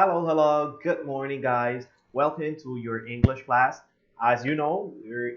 Hello, hello. Good morning, guys. Welcome to your English class. As you know,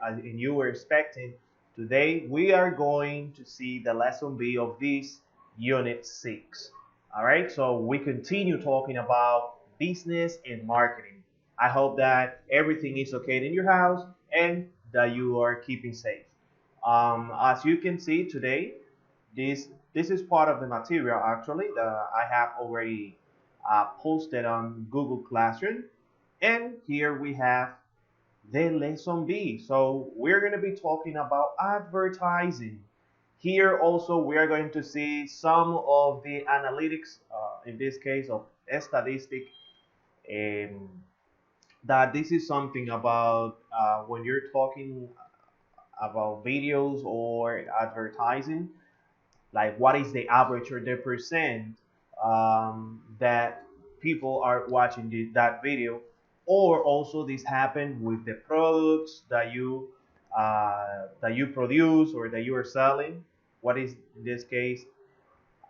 and you were expecting, today we are going to see the lesson B of this unit 6. All right, so we continue talking about business and marketing. I hope that everything is okay in your house and that you are keeping safe. As you can see today, this is part of the material actually that I have already posted on Google Classroom. And here we have the lesson B. So we're going to be talking about advertising. Here also we are going to see some of the analytics, in this case of statistic, um, that this is something about when you're talking about videos or advertising, like what is the average or the percent that people are watching that video, or also this happen with the products that you produce or that you are selling. What is in this case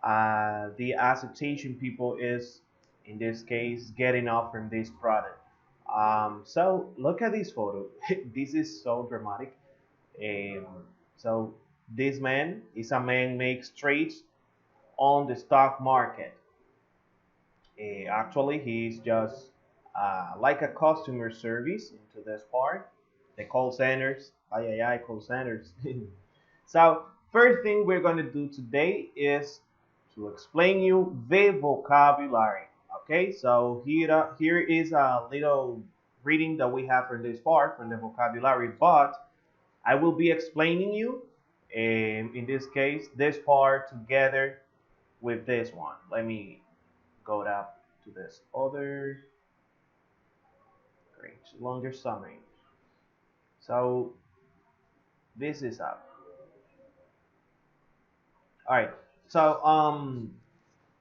the acceptation people is in this case getting off from this product. So look at this photo. This is so dramatic. um, so this man is a man makes trades on the stock market. Actually, he's just like a customer service into this part. The call centers, call centers. So first thing we're going to do today is to explain you the vocabulary. Okay, so here is a little reading that we have from this part from the vocabulary, but I will be explaining you in this case this part together with this one. Let me go up to this other great longer summary. So this is up. All right. So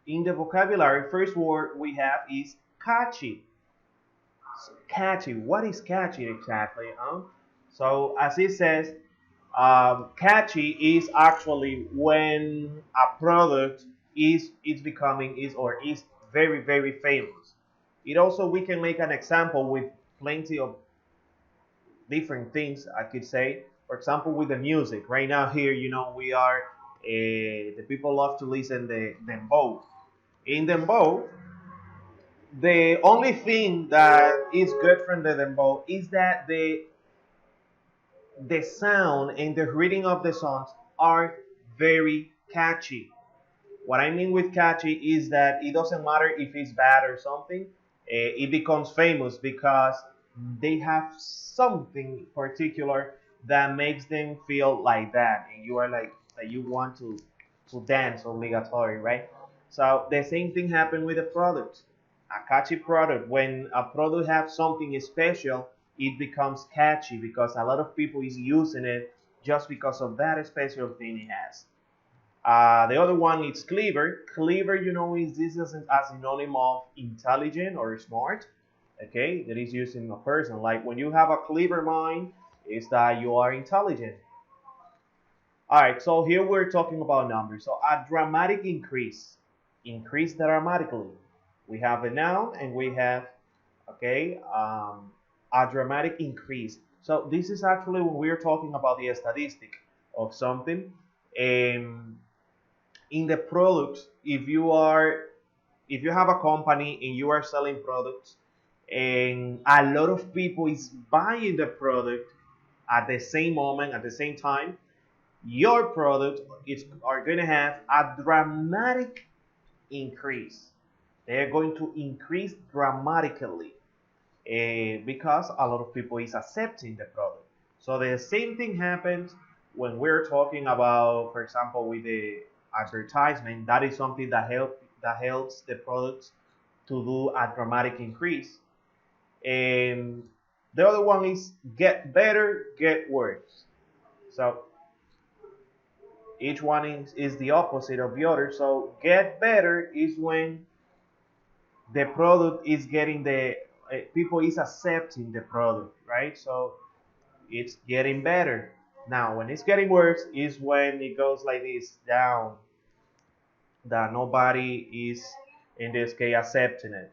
in the vocabulary, first word we have is catchy. Catchy. What is catchy exactly? So as it says, catchy is actually when a product is becoming is or is very famous. It also we can make an example with plenty of different things. I could say, for example, with the music. Right now here, we are the people love to listen the dembow. In dembow, the only thing that is good from the dembow is that the sound and the reading of the songs are very catchy. What I mean with catchy is that it doesn't matter if it's bad or something, it becomes famous because they have something particular that makes them feel like that, and you are like that you want to dance obligatory, right? So the same thing happened with a product, a catchy product. When a product has something special, it becomes catchy because a lot of people is using it just because of that special thing it has. The other one is clever. Clever, is this as a synonym of intelligent or smart. Okay, that is used in a person. Like when you have a clever mind, is that you are intelligent. All right, so here we're talking about numbers. So a dramatic increase, increase dramatically. We have a noun and we have, okay, a dramatic increase. So this is actually when we're talking about the statistic of something. In the products, if you have a company and you are selling products and a lot of people is buying the product at the same moment, at the same time, your product is are going to have a dramatic increase. They're going to increase dramatically because a lot of people is accepting the product. So the same thing happens when we're talking about, for example, with the advertisement. That is something that helps the products to do a dramatic increase. And the other one is get better, get worse. So each one is the opposite of the other. So get better is when the product is getting the people is accepting the product, right? So it's getting better. Now, when it's getting worse is when it goes like this down, that nobody is in this case accepting it.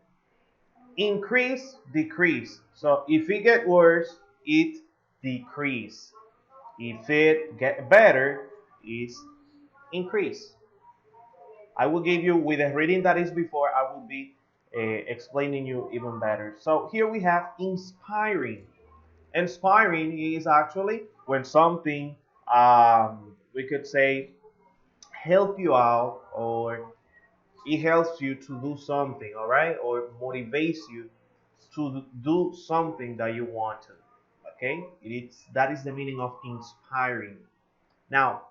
Increase, decrease. So if it get worse, it decrease. If it get better, it's increase. I will give you with the reading that is before. I will be explaining you even better. So here we have inspiring. Inspiring is actually when something we could say help you out, or it helps you to do something, all right, or motivates you to do something that you want to. Okay, it's that is the meaning of inspiring. Now,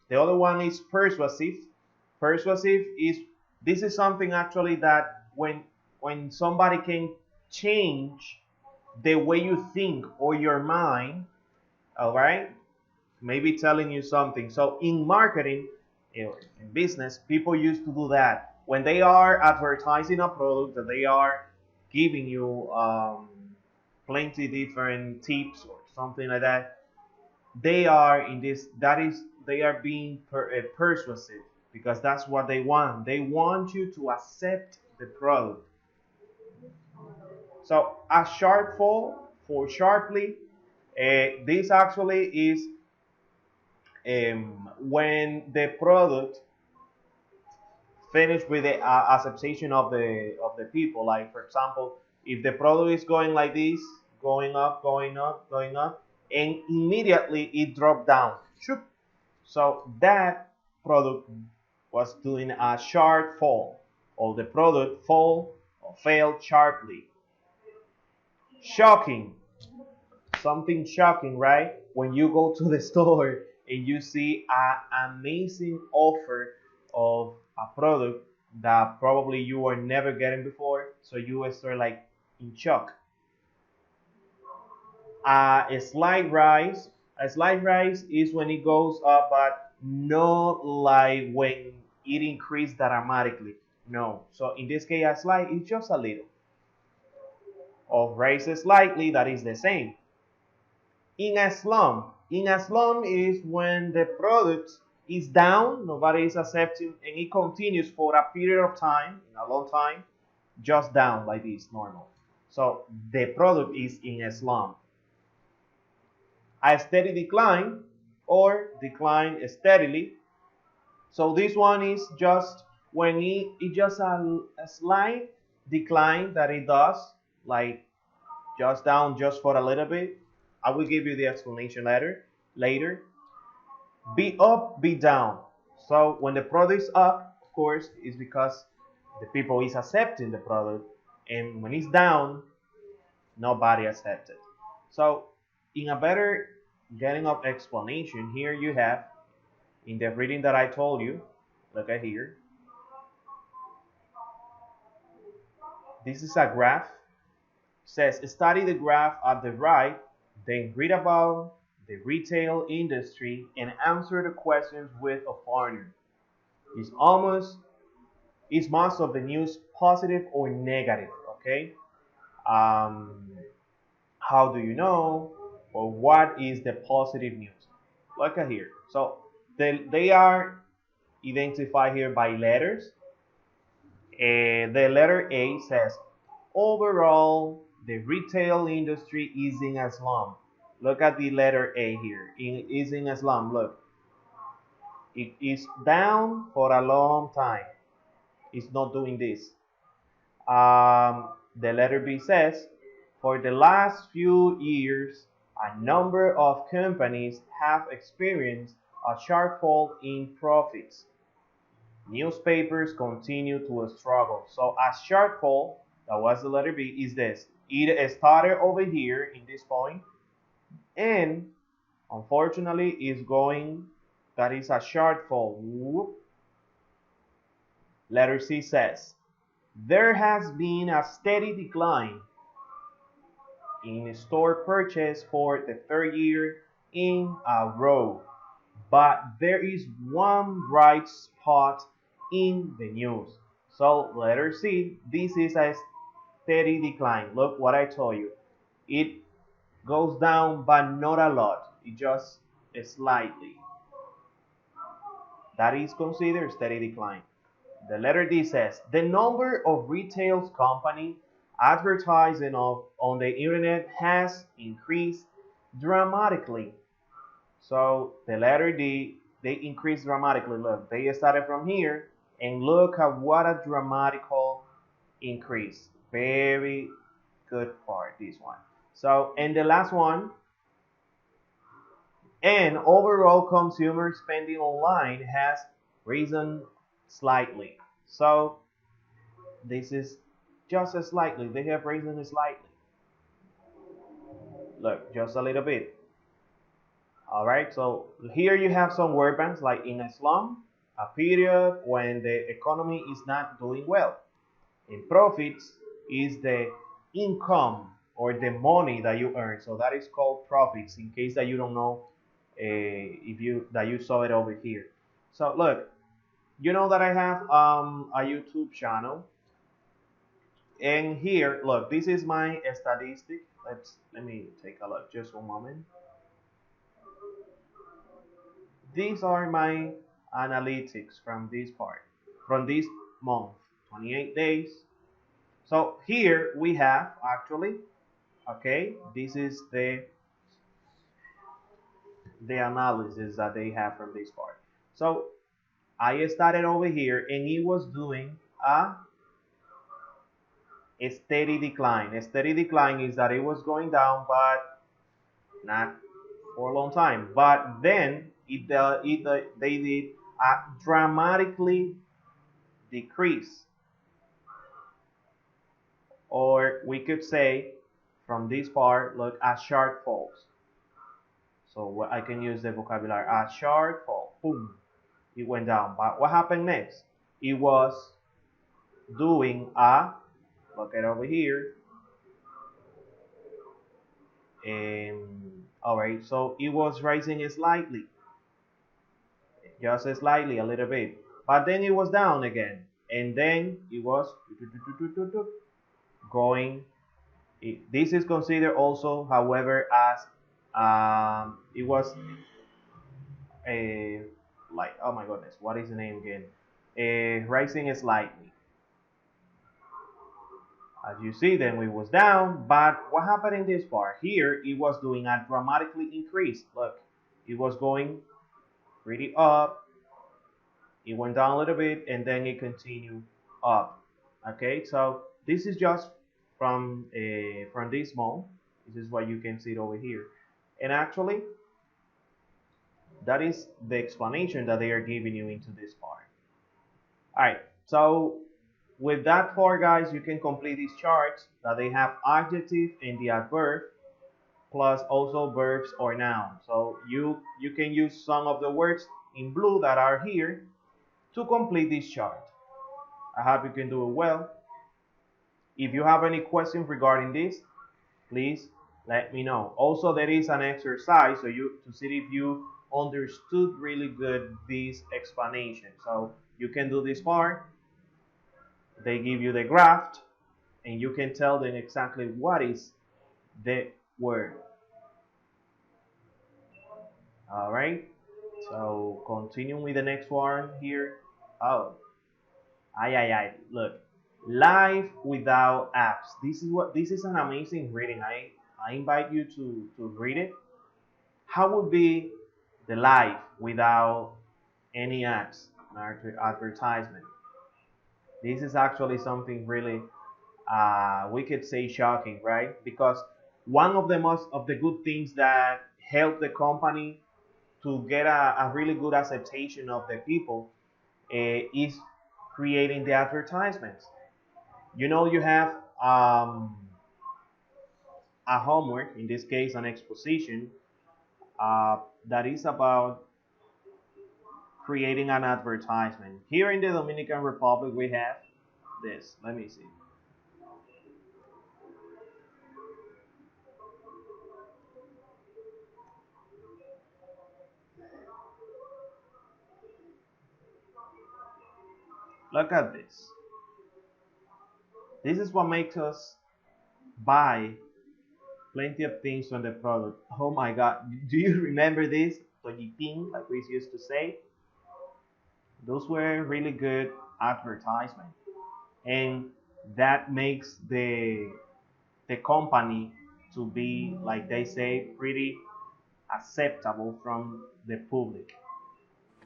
the other one is persuasive. Persuasive is this is something actually that when somebody can change the way you think or your mind, all right, maybe telling you something. So in marketing, in business, people used to do that when they are advertising a product that they are giving you plenty different tips or something like that. They are in this. That is, they are being persuasive because that's what they want. They want you to accept the product. So a sharp fall for sharply. This actually is when the product finished with the acceptation of the people. Like for example, if the product is going like this, going up, going up, going up, and immediately it dropped down. Shoop. So that product was doing a sharp fall, or the product fall or failed sharply. Shocking, something shocking, right? When you go to the store and you see an amazing offer of a product that probably you were never getting before, so you will start like in shock. A slight rise, a slight rise is when it goes up, but not like when it increased dramatically. No. So in this case, a slight is just a little. Of rises slightly, that is the same. In a slum is when the product is down, nobody is accepting, and it continues for a period of time, a long time, just down like this, normal. So the product is in a slum. A steady decline or decline steadily. So this one is just when it just a slight decline that it does, like just down just for a little bit. I will give you the explanation later. Be up, be down. So when the product is up, of course, it's because the people is accepting the product, and when it's down, nobody accepts it. So in a better getting of explanation, here you have in the reading that I told you, look at here. This is a graph. It says study the graph at the right, then read about the retail industry and answer the questions with a partner. Is almost is most of the news positive or negative? Okay. Um, how do you know, or what is the positive news? Look at here. So they are identified here by letters. And the letter A says, overall, the retail industry is in a slum. Look at the letter A here. It is in a slum. Look, it is down for a long time. It's not doing this. The letter B says, for the last few years, a number of companies have experienced a sharp fall in profits. Newspapers continue to struggle. So a sharp fall, that was the letter B, is this. It started over here in this point, and unfortunately is going, that is a sharp fall. Whoop. Letter C says, there has been a steady decline in store purchase for the third year in a row. But there is one bright spot in the news. So letter C, this is a steady decline. Look what I told you. It goes down, but not a lot. It just slightly. That is considered steady decline. The letter D says the number of retail companies Advertising on the internet has increased dramatically. So the letter D, they increased dramatically. Look, they started from here, and look at what a dramatical increase. Very good part, this one. So, and the last one, and overall consumer spending online has risen slightly. So this is just a slightly. They have risen slightly. Look, just a little bit. All right. So here you have some word bands like in a slum, a period when the economy is not doing well. In profits is the income or the money that you earn. So that is called profits. In case that you don't know, if you saw it over here. So look, you know that I have a YouTube channel, and here, look, this is my statistic. Let me take a look. Just one moment. These are my analytics from this part, from this month, 28 days. So here we have actually, okay, this is the analysis that they have from this part. So I started over here, and it was doing a steady decline. A steady decline is that it was going down, but not for a long time. But then they did a dramatically decrease, or we could say from this part, look, a sharp falls. So I can use the vocabulary a sharp fall. Boom, it went down. But what happened next? It was doing a, look at over here, and all right, so it was rising slightly, just slightly, a little bit, but then it was down again, and then it was going. This is considered also, however, as it was a, like, oh my goodness, what is the name again? Rising slightly. As you see, then it was down, but what happened in this part? Here, it was doing a dramatically increase. Look, it was going pretty up. It went down a little bit, and then it continued up. Okay, so this is just from this month. This is what you can see over here, and actually, that is the explanation that they are giving you into this part. All right, so with that part, guys, you can complete these charts that they have adjective and the adverb, plus also verbs or nouns. So you can use some of the words in blue that are here to complete this chart. I hope you can do it well. If you have any questions regarding this, please let me know. Also, there is an exercise so you to see if you understood really good this explanation. So you can do this part. They give you the graph, and you can tell them exactly what is the word. All right. So continuing with the next one here. Oh, ay. Look, life without apps. This is an amazing reading. I invite you to read it. How would be the life without any apps, advertisement? This is actually something really, we could say, shocking, right? Because one of the most of the good things that help the company to get a really good acceptation of the people is creating the advertisements. You know, you have a homework, in this case, an exposition that is about creating an advertisement. Here in the Dominican Republic, we have this. Let me see. Look at this. This is what makes us buy plenty of things on the product. Oh my God. Do you remember this? Toyitin, like we used to say. Those were really good advertisements. And that makes the company to be, like they say, pretty acceptable from the public.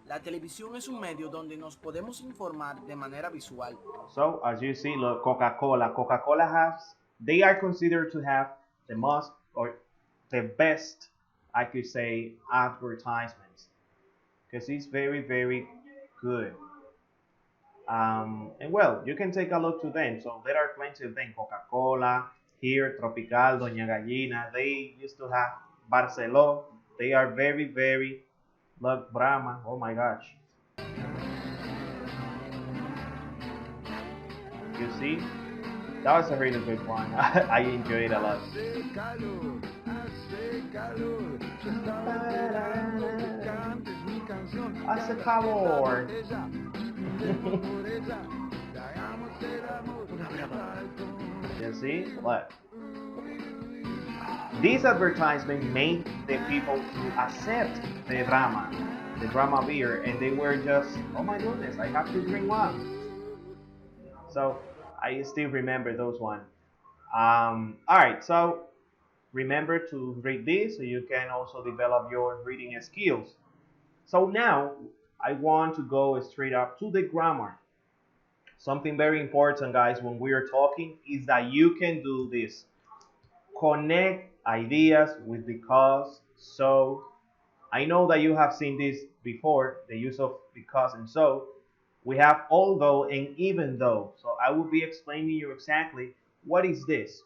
La televisión es un medio donde nos podemos informar de manera visual. So as you see, look, Coca-Cola. Coca-Cola has, they are considered to have the most or the best, I could say, advertisements because it's very, very good. And well, you can take a look to them. So there are plenty of them. Coca-Cola, here, Tropical, Doña Gallina. They used to have Barceló. They are very, very, look, Brahma. Oh my gosh. You see? That was a really good one. I enjoyed it a lot. Hace calor. You see? Look. This advertisement made the people to accept the drama beer, and they were just, oh my goodness, I have to drink one. So I still remember those one. All right, so remember to read this so you can also develop your reading skills. So now I want to go straight up to the grammar. Something very important, guys, when we are talking is that you can do this. Connect ideas with because, so. I know that you have seen this before, the use of because and so. We have although and even though. So I will be explaining you exactly what is this.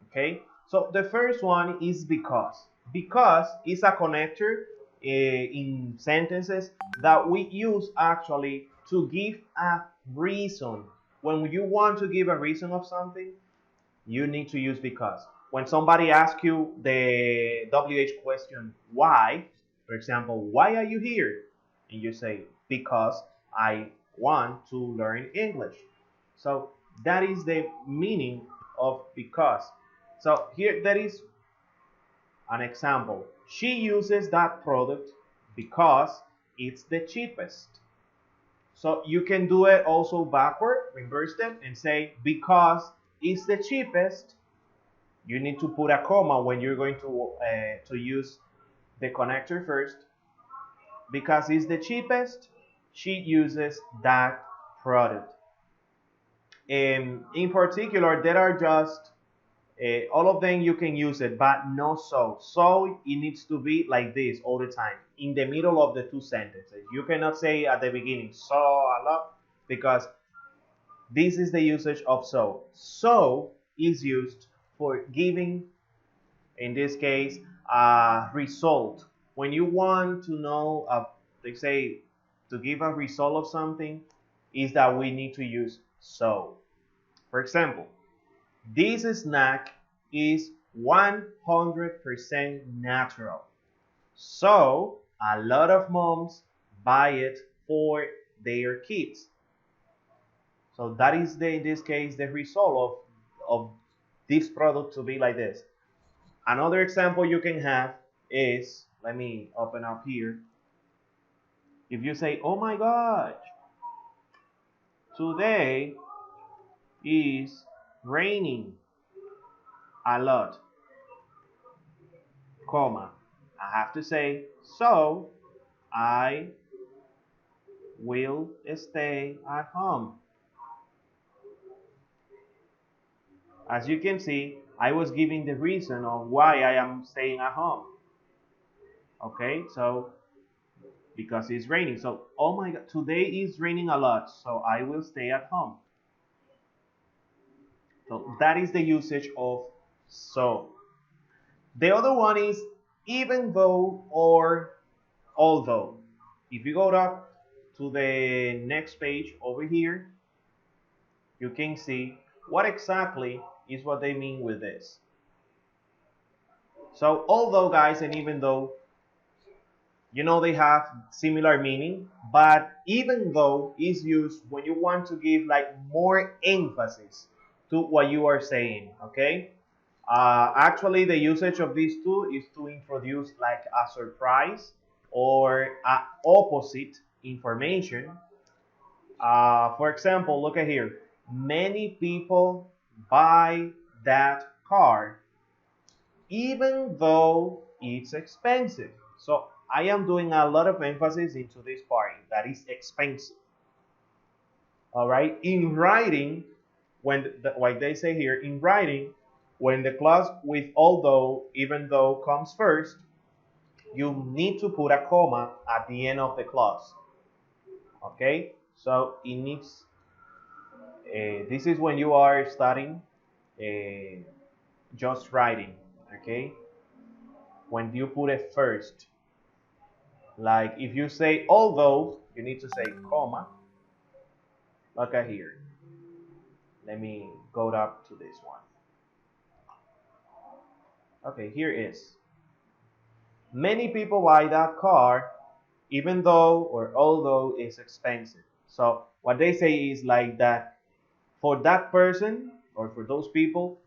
Okay, so the first one is because. Because is a connector in sentences that we use actually to give a reason. When you want to give a reason of something, you need to use because. When somebody asks you the WH question, why, for example, why are you here? And you say, because I want to learn English. So that is the meaning of because. So here there is an example. She uses that product because it's the cheapest. So you can do it also backward, reverse them, and say because it's the cheapest. You need to put a comma when you're going to use the connector first. Because it's the cheapest, she uses that product. In particular, there are just all of them you can use it, but no so. So it needs to be like this all the time, in the middle of the two sentences. You cannot say at the beginning so a lot because this is the usage of so. So is used for giving, in this case, a result. When you want to know, they say, to give a result of something, is that we need to use so. For example, this snack is 100% natural. So, a lot of moms buy it for their kids. So that is in this case the result of this product to be like this. Another example you can have is, let me open up here. If you say, oh my gosh, today is raining a lot, comma, I have to say, so I will stay at home. As you can see, I was giving the reason of why I am staying at home. Okay, so because it's raining. So, oh my God, today is raining a lot, so I will stay at home. So that is the usage of so. The other one is even though or although. If you go up to the next page over here, you can see what exactly is what they mean with this. So although, guys, and even though, you know, they have similar meaning, but even though is used when you want to give like more emphasis to what you are saying. Okay, actually the usage of these two is to introduce like a surprise or opposite information. For example, look at here. Many people buy that car even though it's expensive. So I am doing a lot of emphasis into this part that is expensive. All right. In writing, like they say here, in writing, when the clause with although, even though comes first, you need to put a comma at the end of the clause. Okay. So it needs. This is when you are studying uh, just writing. Okay. When you put it first, like if you say although, you need to say comma. Look at here. Let me go up to this one. Okay, here is. Many people buy that car even though or although it's expensive. So what they say is like that for that person or for those people,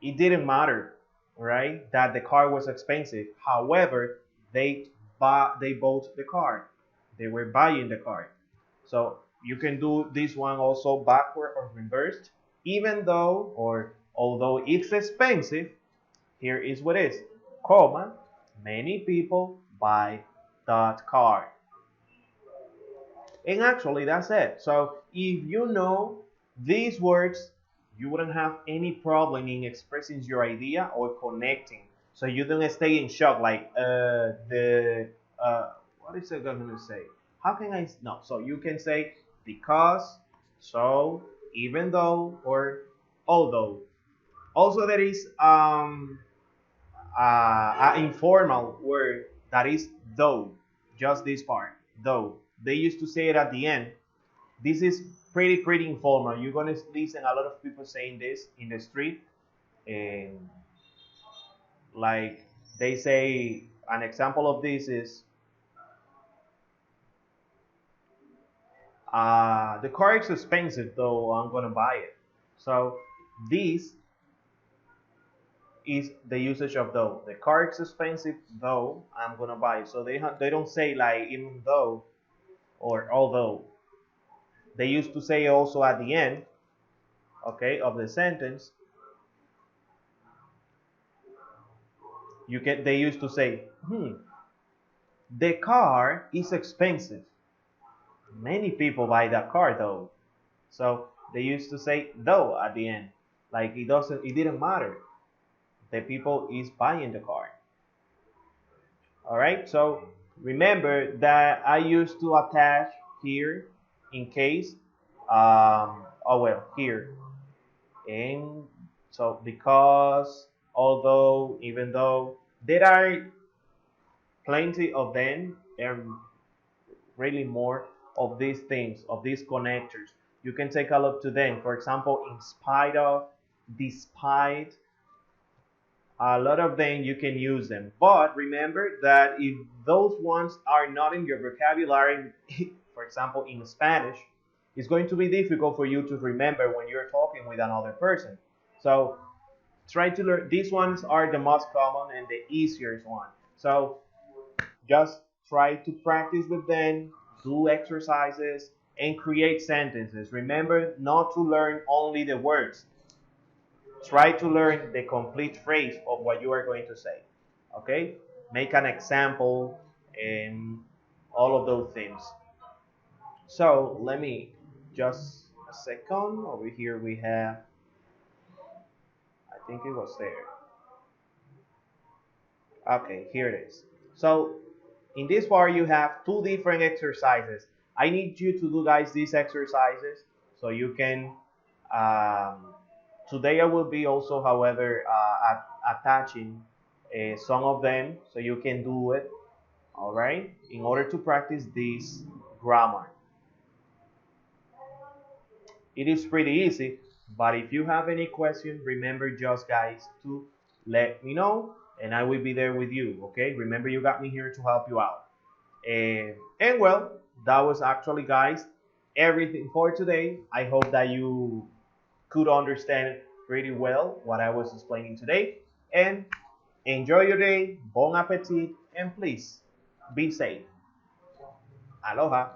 it didn't matter, right? That the car was expensive. However, they bought the car. They were buying the car. So you can do this one also backward or reversed. Even though or although it's expensive, here is what is, comma, many people buy that car. And actually, that's it. So if you know these words, you wouldn't have any problem in expressing your idea or connecting. So you don't stay in shock like what is it going to say? How can I no? So you can say because, so, even though, or although. Also, there is an informal word that is though. Just this part, though. They used to say it at the end. This is pretty informal. You're gonna listen a lot of people saying this in the street, and like they say, an example of this is, the car is expensive though I'm gonna buy it. So this is the usage of though. The car is expensive though I'm gonna buy it. So they don't say like even though or although. They used to say also at the end, okay, of the sentence. They used to say, the car is expensive. Many people buy that car though. So they used to say though at the end. Like it didn't matter. The people is buying the car. All right. So remember that I used to attach here in case. Oh well, here. And so because, although, even though, there are plenty of them and really more of these things, of these connectors. You can take a look to them. For example, in spite of, despite, a lot of them you can use them. But remember that if those ones are not in your vocabulary, for example, in Spanish, it's going to be difficult for you to remember when you're talking with another person. So try to learn. These ones are the most common and the easiest one. So just try to practice with them, do exercises, and create sentences. Remember not to learn only the words. Try to learn the complete phrase of what you are going to say. Okay? Make an example and all of those things. So let me just a second. Over here we have, I think it was there. Okay, here it is. So in this part, you have two different exercises. I need you to do, guys, these exercises so you can. Um, Today I will be also, however, attaching some of them so you can do it. All right, in order to practice this grammar. It is pretty easy, but if you have any questions, remember just, guys, to let me know and I will be there with you. Okay, remember you got me here to help you out. And well, that was actually, guys, everything for today. I hope that you could understand pretty well what I was explaining today. And enjoy your day, bon appetit, and please be safe. Aloha.